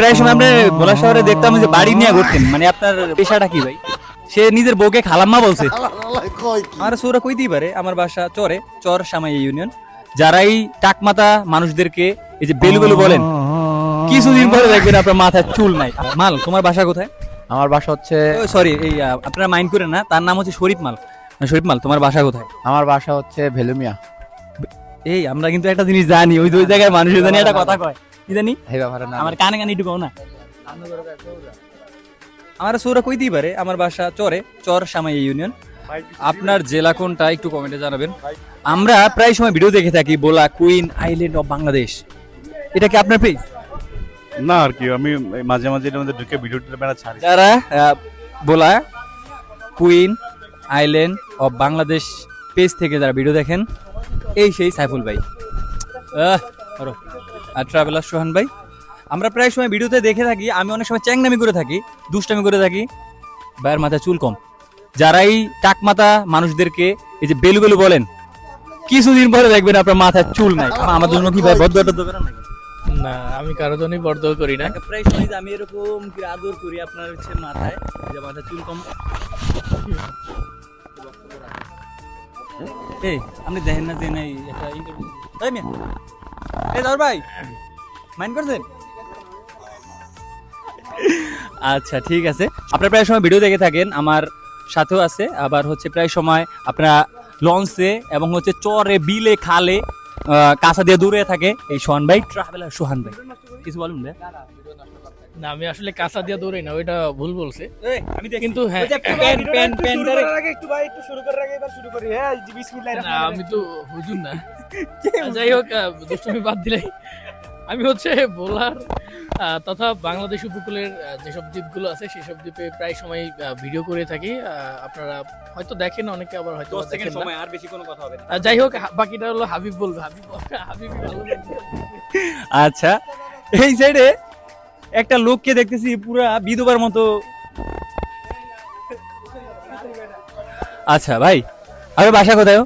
প্রায় সময় আমরা ভোলা শহরে দেখতাম যে বাড়ি নিয়ে ঘুরতেন, মানে আপনার পেশাটা কি ভাই? সে নিজের বউকে খালাম্মা বলছে। আমার সৌরা কইতেই পারে, আমার বাসা চরে, চর সামাই ইউনিয়ন। যারাই টাকমাতা মানুষদেরকে এই যে বেলু বেলু বলেন, কিছুদিন পরে দেখবেন আপনার মাথায় চুল নাই। মাল, তোমার বাসা কোথায়? আমার বাসা হচ্ছে সরি, এই আপনারা মাইন্ড করেন না, তার নাম হচ্ছে শরীফ মাল। শরীফ মাল, তোমার বাসা কোথায়? আমার বাসা হচ্ছে ভেলুমিয়া। এই আমরা কিন্তু একটা জিনিস জানি, ওই দুই জায়গায় মানুষের জানি একটা কথা কয়, কি জানি? এই ব্যাপারে না আমার কানে কানে একটু কও না। আমার সৌরা কইতেই পারে, আমার বাসা চরে, চর সামাই ইউনিয়ন। আপনার জেলা কোনটা একটু কমেন্টে জানাবেন। আমরা প্রায় সময় ভিডিও দেখে থাকি, বলা কুইন আইল্যান্ড অফ বাংলাদেশ। এটা কি আপনার পেজ? না আর কি, আমি মাঝে মাঝে এর মধ্যে ঢুকে ভিডিও টিডিও ছাড়ি। যারা বলা queen island of Bangladesh page থেকে যারা ভিডিও দেখেন, এই সেই সাইফুল ভাই আর ট্রাভেলার সোহান ভাই। আমরা প্রায় সময় ভিডিওতে দেখে থাকি, আমি অনেক সময় চ্যাংনামি করে থাকি, দুষ্টামি করে থাকি। ভাইয়ের মাথায় চুল কম। যারাই টাকমাতা মানুষদেরকে এই যে বেলু বেলু বলেন, কিছুদিন পরে দেখবেন আপনার মাথায় চুল নাই। আমার জন্য কি ভাই বদ্ধ করেন নাকি? না, আমি কারো জন্যই বরদোয়া করি না। প্রায় সময় যে আমি এরকম কি আদর করি আপনার হচ্ছে মাথায়, যে মাথায় চুল কম। এই আপনি দেখেন না যে নাই একটা ইন্টারভিউ, তাই মিয়া? এই দাউর ভাই, মাইন্ড করছেন? আচ্ছা ঠিক আছে। আপনারা প্রায় সময় ভিডিও দেখে থাকেন, আমার সাথেও আছে। আবার হচ্ছে প্রায় সময় আপনারা লঞ্চে এবং হচ্ছে চরে, বিলে, খালে, কাঁচা দিয়ে দূরে থাকে এই সোহান ভাই, ট্রাভেলার সোহান ভাই। কিছু বলুন ভাই। না, আমি আসলে কাঁচা দিয়ে দৌড়াই না, ওইটা ভুল বলছে। আমি কিন্তু হ্যাঁ, না, আমি তো হুজুর না। যাই হোক, দুষ্টুমি বাদ দিলাই। আমি হচ্ছে ভোলার তথা বাংলাদেশ উপকূলের যেসব দ্বীপগুলো আছে সেসব দ্বীপে প্রায় সময় ভিডিও করে থাকি। আপনারা হয়তো দেখেন, অনেকে আবার হয়তো দেখেন না। আর বেশি কোনো কথা হবে না। যাই হোক, বাকিটা হলো হাবিব বলবে। হাবিব ভালো বলবে। আচ্ছা, এই সাইডে একটা লোককে দেখতেছি পুরা বিধবার মতো। আচ্ছা ভাই, আপনার বাসা কোথায়?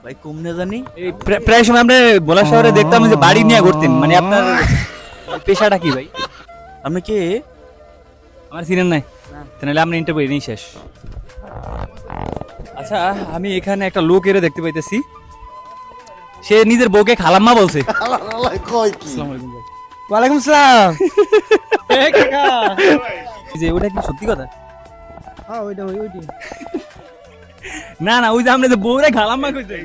ভাই কমনে জানি। এই প্রায় সময় আমরা ভোলা শহরে দেখতাম যে বাড়ি নিয়ে ঘুরতেন, মানে আপনার পেশাটা কি ভাই? আপনি কে? আমার চিনেন নাই? তাহলে আমরা ইন্টারভিউ নিয়ে শেষ। আচ্ছা, আমি এখানে একটা লোক এর দেখতে পাইতেছি, সে নিজের বউকে খালাম্মা বলছে। আসসালামু আলাইকুম ভাই। ওয়ালাইকুম আসসালাম। এই কাকা, এই যে ওটা কি সত্যি কথা? হ্যাঁ, ওইটা ওইটি। না না, ওই যে আপনি যে বউরে খালাম্মা কইছে।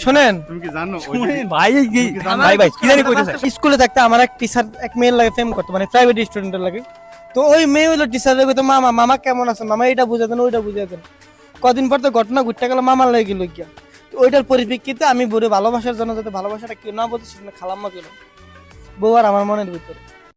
শোনেন, তুমি কি জানো শুনেন ভাই, ভাই ভাই কি জানি কইতেছে। স্কুলে থাকতে আমার এক টিচার এক মেয়ের লাগে ফেম করতো, মানে প্রাইভেট স্টুডেন্টের লাগে। তো ওই মেয়ে হলো টিচারের কইতো, মামা মামা কেমন আছেন, মামা এটা বুঝা দেন ওইটা বুঝা দেন। কদিন পর তো ঘটনা ঘুরতে গেল, মামার লাগে গেল গিয়া। তো ওইটার পরিপ্রেক্ষিতে আমি বউরে ভালোবাসার জন্য, যাতে ভালোবাসাটা কেউ না বলতে, সেজন্য খালাম্মা গেল বউ আর আমার মনের ভিতরে।